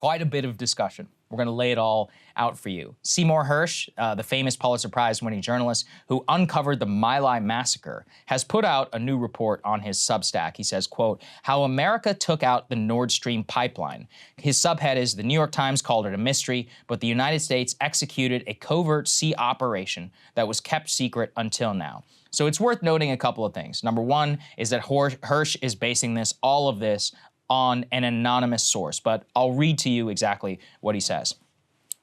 quite a bit of discussion. We're going to lay it all out for you. Seymour Hersh, the famous Pulitzer Prize-winning journalist who uncovered the My Lai massacre, has put out a new report on his Substack. He says, quote, "How America Took Out the Nordstream Pipeline." His subhead is, "The New York Times called it a mystery, but the United States executed a covert sea operation that was kept secret until now." So it's worth noting a couple of things. Number one is that Hersh is basing all of this on an anonymous source, but I'll read to you exactly what he says.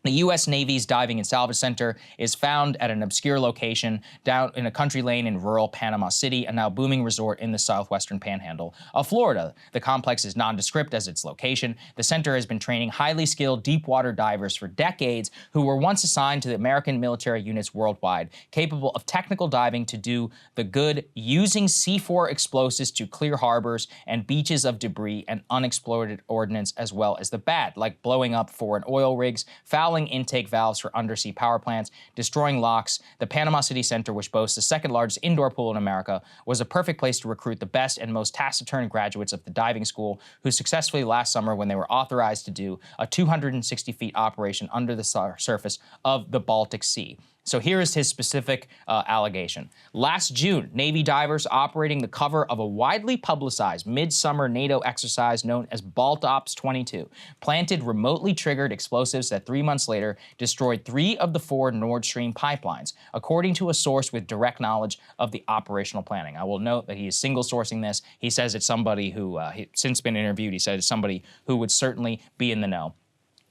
The U.S. Navy's Diving and Salvage Center is found at an obscure location down in a country lane in rural Panama City, a now booming resort in the southwestern panhandle of Florida. The complex is nondescript as its location. The center has been training highly skilled deep-water divers for decades who were once assigned to the American military units worldwide, capable of technical diving to do the good, using C4 explosives to clear harbors and beaches of debris and unexploded ordnance, as well as the bad, like blowing up foreign oil rigs, fouling intake valves for undersea power plants, destroying locks. The Panama City Center, which boasts the second largest indoor pool in America, was a perfect place to recruit the best and most taciturn graduates of the diving school, who successfully last summer, when they were authorized to do a 260 feet operation under the surface of the Baltic Sea. So here is his specific allegation. Last June, Navy divers operating the cover of a widely publicized midsummer NATO exercise known as Baltops 22 planted remotely triggered explosives that 3 months later destroyed 3 of the 4 Nord Stream pipelines, according to a source with direct knowledge of the operational planning. I will note that he is single sourcing this. He says it's somebody who, he's since been interviewed, he said it's somebody who would certainly be in the know.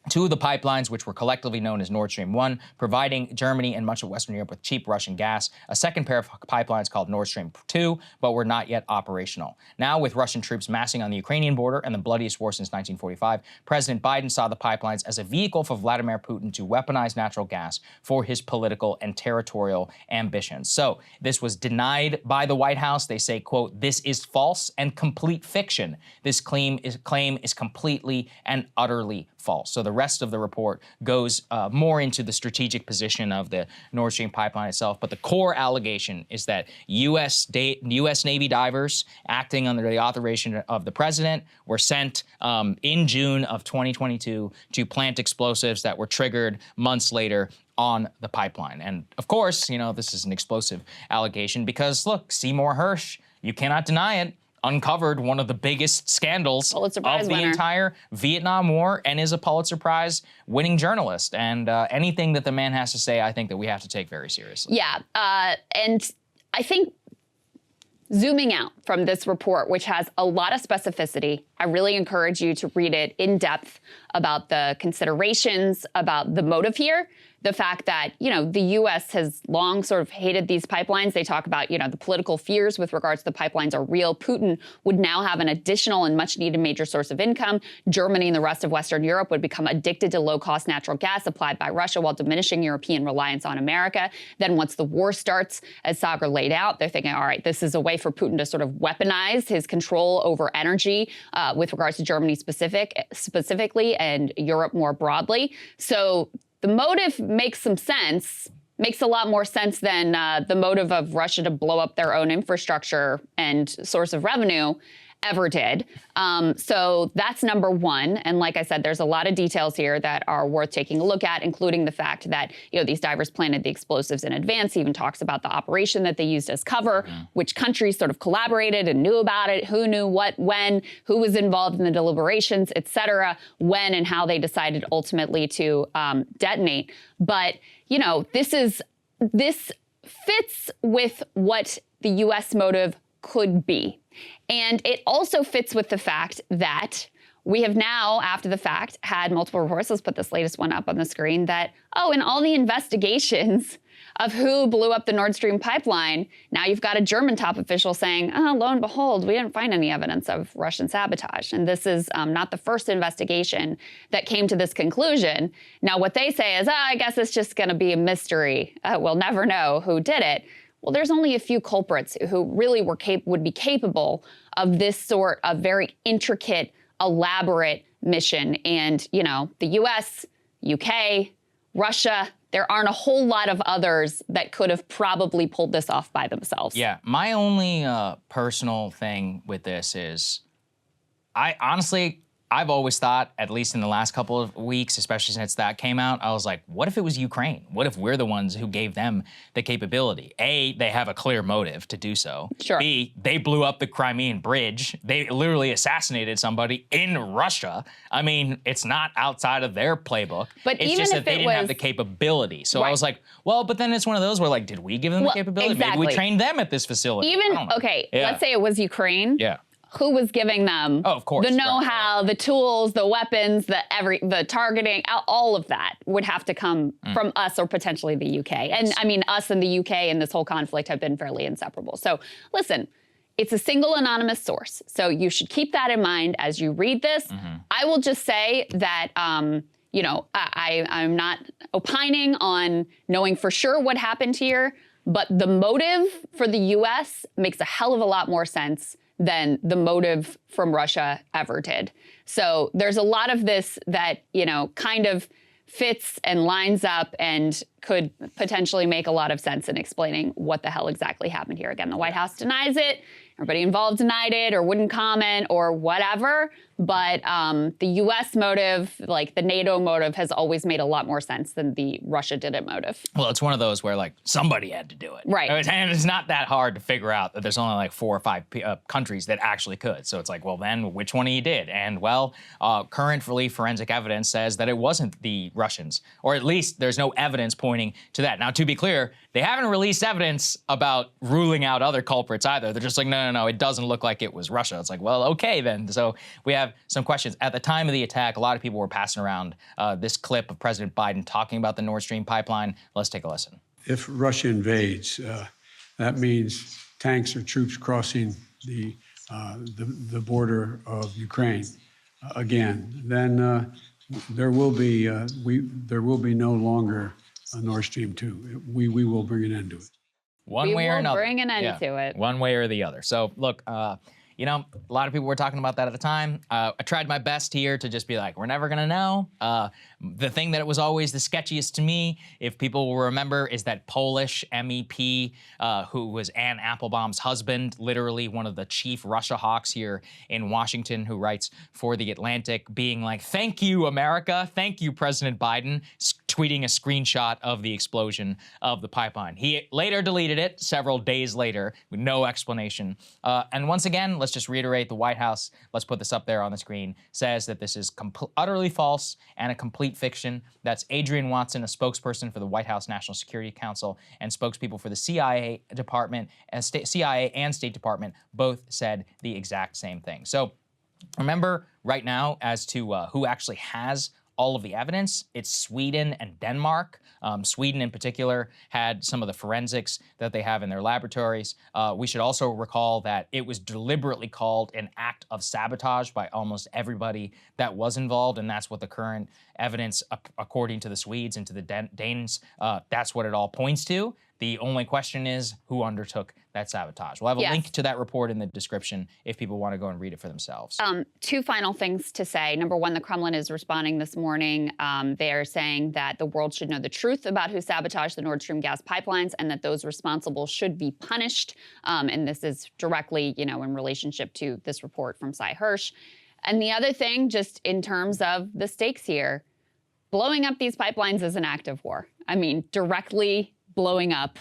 2 of the pipelines, which were collectively known as Nord Stream 1, providing Germany and much of Western Europe with cheap Russian gas. A second pair of pipelines called Nord Stream 2, but were not yet operational. Now, with Russian troops massing on the Ukrainian border and the bloodiest war since 1945, President Biden saw the pipelines as a vehicle for Vladimir Putin to weaponize natural gas for his political and territorial ambitions. So this was denied by the White House. They say, quote, "This is false and complete fiction. This claim is completely and utterly false." So the rest of the report goes more into the strategic position of the Nord Stream pipeline itself. But the core allegation is that U.S. Navy divers, acting under the authorization of the president, were sent in June of 2022 to plant explosives that were triggered months later on the pipeline. And of course, you know, this is an explosive allegation because, look, Seymour Hersh, you cannot deny it, uncovered one of the biggest scandals of the entire Vietnam War and is a Pulitzer Prize winning journalist. And anything that the man has to say, I think that we have to take very seriously. Yeah, and I think zooming out from this report, which has a lot of specificity, I really encourage you to read it in depth about the considerations, about the motive here. The fact that, you know, the U.S. has long sort of hated these pipelines. They talk about, you know, the political fears with regards to the pipelines are real. Putin would now have an additional and much needed major source of income. Germany and the rest of Western Europe would become addicted to low-cost natural gas supplied by Russia while diminishing European reliance on America. Then once the war starts, as Saagar laid out, they're thinking, all right, this is a way for Putin to sort of weaponize his control over energy with regards to Germany specifically and Europe more broadly. So the motive makes some sense, makes a lot more sense than the motive of Russia to blow up their own infrastructure and source of revenue ever did. So that's number one. And like I said, there's a lot of details here that are worth taking a look at, including the fact that, you know, these divers planted the explosives in advance. He even talks about the operation that they used as cover, which countries sort of collaborated and knew about it, who knew what, when, who was involved in the deliberations, et cetera, when and how they decided ultimately to detonate. But, you know, this fits with what the U.S. motive could be. And it also fits with the fact that we have now, after the fact, had multiple reports. Let's put this latest one up on the screen that, oh, in all the investigations of who blew up the Nord Stream pipeline, now you've got a German top official saying, oh, lo and behold, we didn't find any evidence of Russian sabotage. And this is not the first investigation that came to this conclusion. Now, what they say is, oh, I guess it's just going to be a mystery. We'll never know who did it. Well, there's only a few culprits who really would be capable of this sort of very intricate, elaborate mission. And, you know, the US, UK, Russia, there aren't a whole lot of others that could have probably pulled this off by themselves. Yeah, my only personal thing with this is, I I've always thought, at least in the last couple of weeks, especially since that came out, I was like, what if it was Ukraine? What if we're the ones who gave them the capability? A, they have a clear motive to do so. Sure. B, they blew up the Crimean Bridge. They literally assassinated somebody in Russia. I mean, it's not outside of their playbook. But it's even just that if they it didn't have was- the capability. So I Right. was like, well, but then it's one of those where, like, did we give them the Well, capability? Maybe exactly. we trained them at this facility. I Even, don't know. okay, Yeah. let's say it was Ukraine. Yeah. Who was giving them Oh, of course, the right, know-how, the tools, the weapons, the targeting, all of that would have to come from us or potentially the UK. And I mean, us and the UK and this whole conflict have been fairly inseparable. So listen, it's a single anonymous source. So you should keep that in mind as you read this. I will just say that, you know, I'm not opining on knowing for sure what happened here, but the motive for the US makes a hell of a lot more sense than the motive from Russia ever did. So there's a lot of this that, you know, kind of fits and lines up and could potentially make a lot of sense in explaining what the hell exactly happened here. Again, the White House denies it. Everybody involved denied it or wouldn't comment or whatever. But the U.S. motive, like the NATO motive, has always made a lot more sense than the Russia did it motive. Well, it's one of those where, like, somebody had to do it. Right. And it's not that hard to figure out that there's only like 4 or 5 countries that actually could. So it's like, well, then which one of you did? And, well, currently forensic evidence says that it wasn't the Russians, or at least there's no evidence pointing to that. Now, to be clear, they haven't released evidence about ruling out other culprits either. They're just like, no, it doesn't look like it was Russia. It's like, well, okay, then. So we have some questions. At the time of the attack, a lot of people were passing around this clip of President Biden talking about the Nordstream pipeline. Let's take a listen. If Russia invades, that means tanks or troops crossing the border of Ukraine again. Then there will be no longer a Nord Stream 2. We will bring an end to it. One way or another. Bring an end to it. One way or the other. So look, you know, a lot of people were talking about that at the time. I tried my best here to just be like, we're never gonna know. The thing that was always the sketchiest to me, if people will remember, is that Polish MEP who was Anne Applebaum's husband, literally one of the chief Russia hawks here in Washington, who writes for The Atlantic, being like, thank you, America. Thank you, President Biden, tweeting a screenshot of the explosion of the pipeline. He later deleted it several days later with no explanation. And once again, let's just reiterate, the White House, let's put this up there on the screen, says that this is utterly false and a complete fiction. That's Adrienne Watson, a spokesperson for the White House National Security Council and spokespeople for the CIA Department, CIA and State Department, both said the exact same thing. So remember right now as to who actually has all of the evidence, it's Sweden and Denmark. Sweden in particular had some of the forensics that they have in their laboratories. We should also recall that it was deliberately called an act of sabotage by almost everybody that was involved, and that's what the current evidence, according to the Swedes and to the Danes, that's what it all points to. The only question is who undertook that sabotage. We'll have a link to that report in the description if people want to go and read it for themselves. 2 final things to say. Number 1, the Kremlin is responding this morning. They are saying that the world should know the truth about who sabotaged the Nord Stream gas pipelines and that those responsible should be punished. And this is directly, you know, in relationship to this report from Cy Hirsch. And the other thing, just in terms of the stakes here, blowing up these pipelines is an act of war. I mean, directly blowing up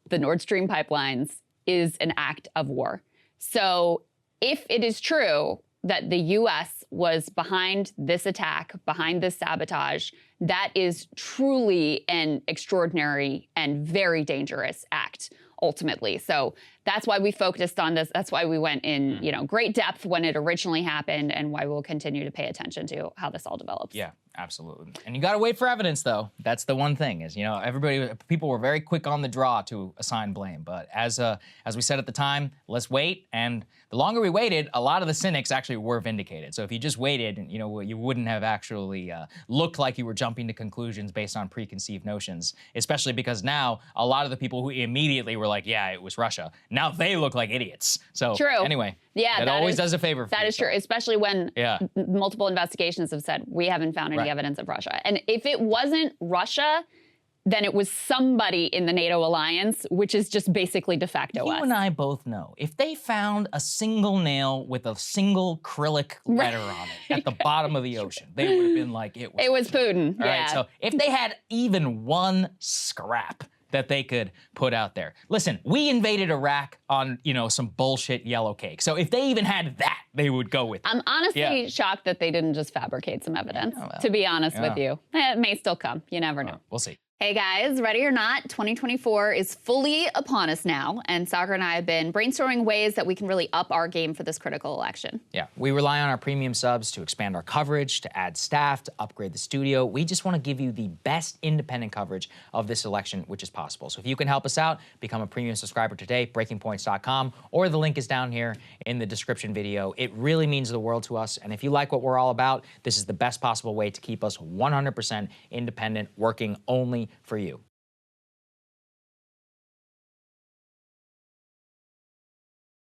the Nord Stream pipelines is an act of war. So if it is true that the U.S. was behind this attack, behind this sabotage, that is truly an extraordinary and very dangerous act, ultimately. So that's why we focused on this. That's why we went in, you know, great depth when it originally happened, and why we'll continue to pay attention to how this all develops. Yeah, absolutely. And you got to wait for evidence, though. That's the one thing is, you know, people were very quick on the draw to assign blame. But as we said at the time, let's wait. And the longer we waited, a lot of the cynics actually were vindicated. So if you just waited, you know, you wouldn't have actually looked like you were jumping to conclusions based on preconceived notions, especially because now a lot of the people who immediately were like, yeah, it was Russia, now they look like idiots. So anyway, that always does a favor for That is true, especially when multiple investigations have said we haven't found any evidence of Russia. And if it wasn't Russia, then it was somebody in the NATO alliance, which is just basically de facto us. You and I both know, if they found a single nail with a single acrylic letter on it at the bottom of the ocean, they would have been like, it was Putin. All Yeah. right, so if they had even one scrap that they could put out there. Listen, we invaded Iraq on, some bullshit yellow cake. So if they even had that, they would go with it. I'm honestly shocked that they didn't just fabricate some evidence, to be honest with you. It may still come. You never know. We'll see. Hey guys, ready or not, 2024 is fully upon us now, and Saagar and I have been brainstorming ways that we can really up our game for this critical election. Yeah, we rely on our premium subs to expand our coverage, to add staff, to upgrade the studio. We just want to give you the best independent coverage of this election, which is possible. So if you can help us out, become a premium subscriber today, breakingpoints.com, or the link is down here in the description video. It really means the world to us, and if you like what we're all about, this is the best possible way to keep us 100% independent, working only for you.